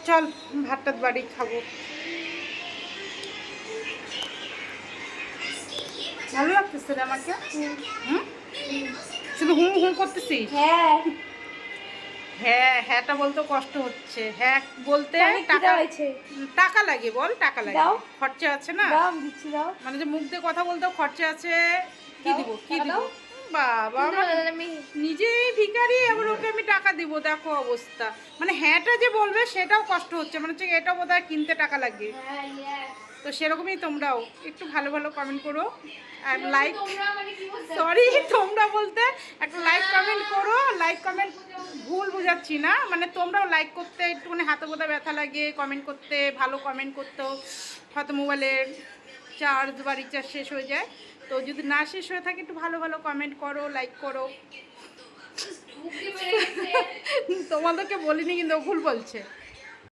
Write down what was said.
চল ভাতটা বাড়ি খাবো। ভালো লাগতেছে রে আমাকে। হুম, শুধু হুম হুম করতেছিস? হ্যাঁ হ্যাঁ হ্যাঁটা বলতে কষ্ট হচ্ছে, হ্যাঁ বলতে টাকা টাকা লাগে, বল টাকা লাগে, দাও খরচা আছে না, দাও আমি দিচ্ছি দাও মানে যে মুখ দিয়ে কথা বলতেও খরচা আছে। কি দাও দিব কি টাকা দিব? দাও বাবা তুমি তো আমার বললে আমি নিজেই ভিখারি, আবার ওকে আমি টাকা দিব, দেখো অবস্থা। মানে হ্যাঁটা যে বলবে সেটাও কষ্ট হচ্ছে, মানে হচ্ছে এটা বোধহয় কিনতে টাকা লাগে। হ্যাঁ ইয়েস তো সেরকমই তোমরাও একটু ভালো ভালো কমেন্ট করো আর লাইক, তোমরা মানে কি বলছো সরি তোমরা বলতে একটা লাইক কমেন্ট করো। লাইক কমেন্ট ভুল বুঝাচ্ছি না, মানে তোমরাও লাইক করতে একটুখানি হাতে বোধা ব্যথা লাগে, কমেন্ট করতে ভালো কমেন্ট করতেও হয়তো মোবাইলের চার্জ বা রিচার্জ শেষ হয়ে যায়। তো যদি না শেষ হয়ে থাকে একটু ভালো ভালো কমেন্ট করো, লাইক করো। মুখ দিয়ে বেরিয়ে গেছে তোমাদেরকে বলিনি কিন্তু ও ভুল বলছে।